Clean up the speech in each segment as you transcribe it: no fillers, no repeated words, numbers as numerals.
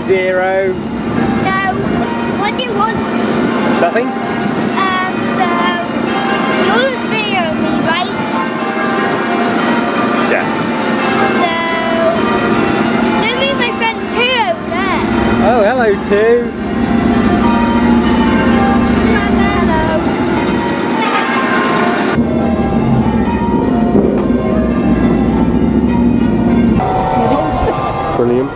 0. So, what do you want? Nothing? So, you're videoing me, right? Yeah. So, do meet my friend 2 over there. Oh, hello 2. Brilliant.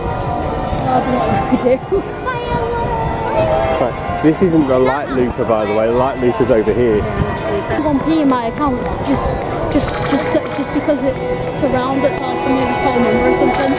Right, this isn't the light looper, by the way. The light looper's over here. 1p in my account just because it's around it, so I can maybe phone number or something.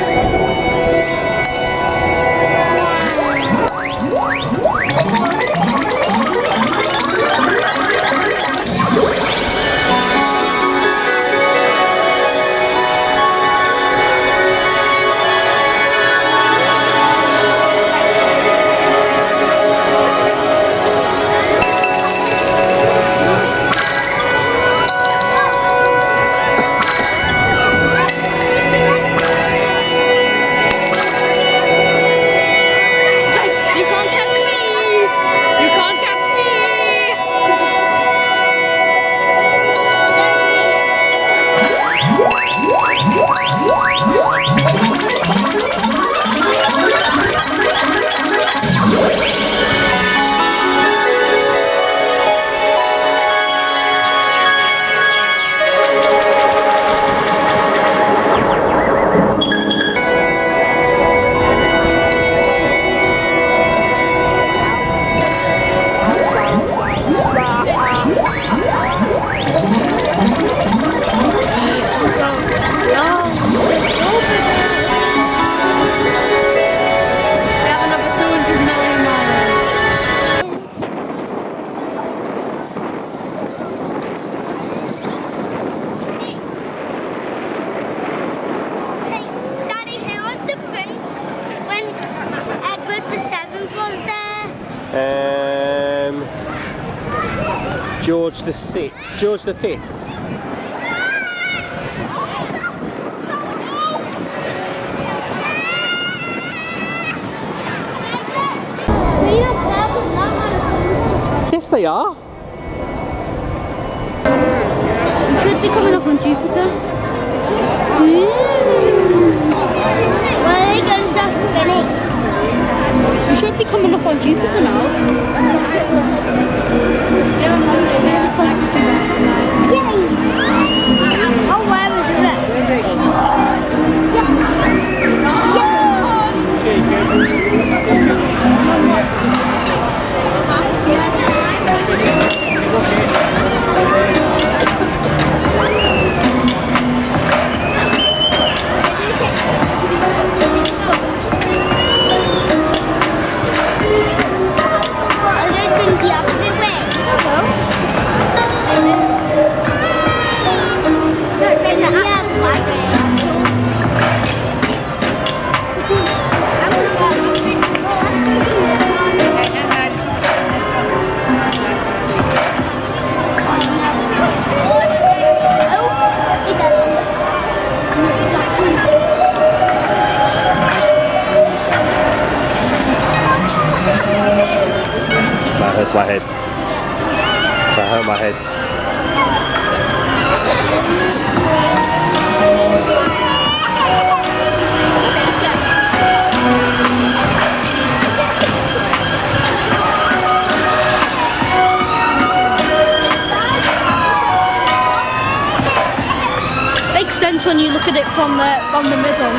George the Sixth, George the Fifth. Yes, they are. You should be coming up on Jupiter. Well, they're going to start spinning. You should be coming up on Jupiter now. Yay! Oh, where would you go? That hurts my head. That hurt my head. Makes sense when you look at it from the middle.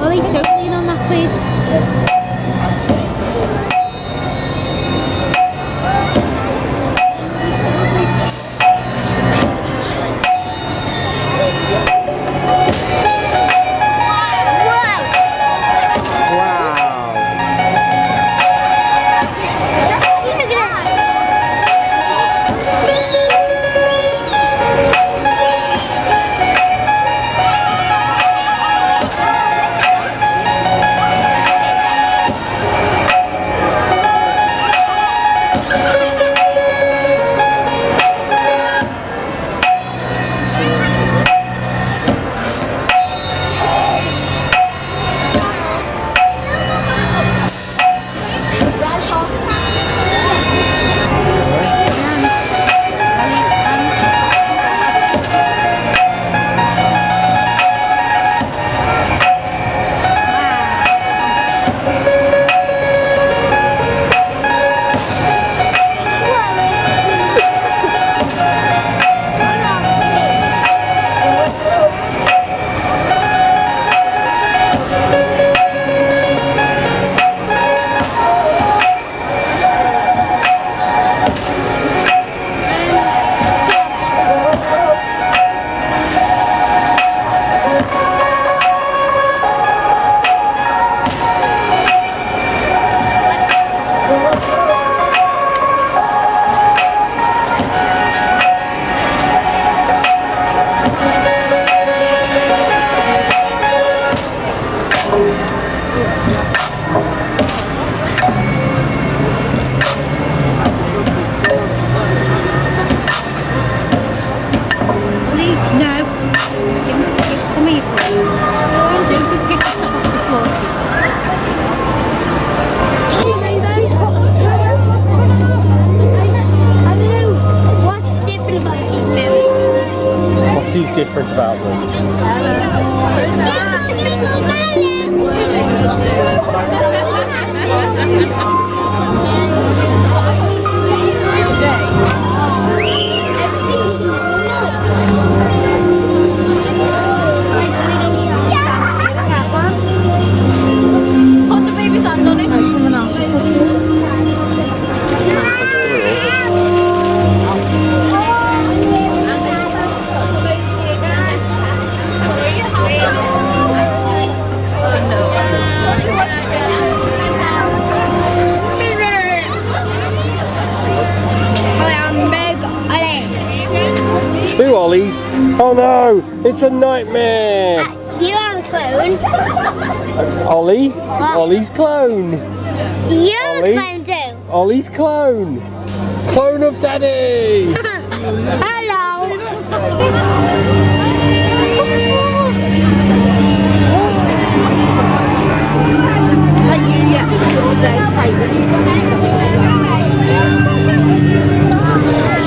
Ollie, don't lean on that, please. Wow! sees different about them? Put the baby's hand on it. No, someone else. Two Ollies? Oh no, it's a nightmare! You have a clone. Ollie? What? Ollie's clone! You have Ollie? a clone too. Ollie's clone! Clone of Daddy! Hello.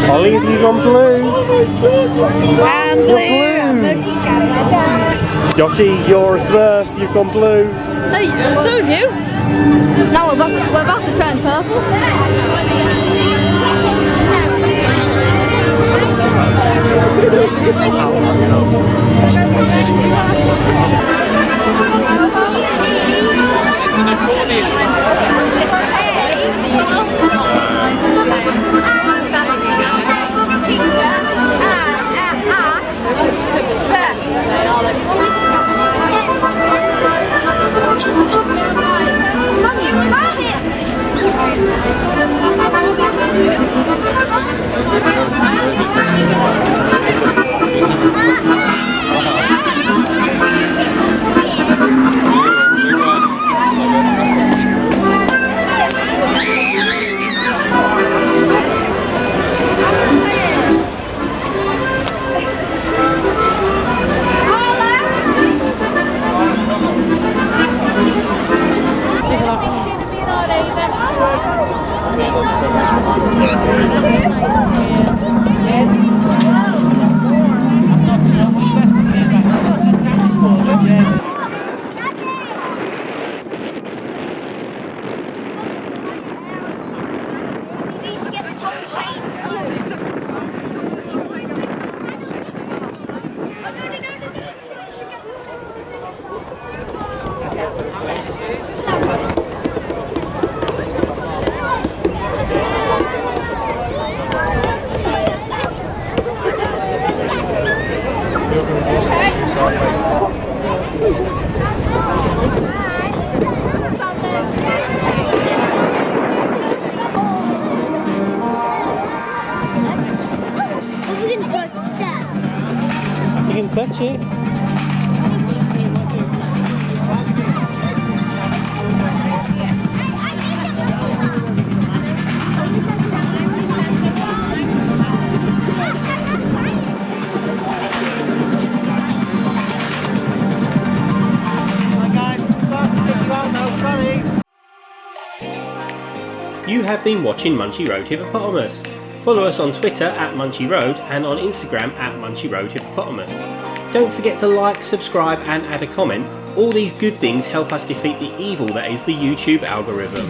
Ollie, have you gone blue? I'm You're blue! Joshy, you're a Smurf, you've gone blue. Hey, so have you. Now we're about to turn purple. You can touch it. You have been watching Munchy Road Hippopotamus. Follow us on Twitter at Munchy Road and on Instagram at Munchy Road Hippopotamus. Don't forget to like, subscribe and add a comment. All these good things help us defeat the evil that is the YouTube algorithm.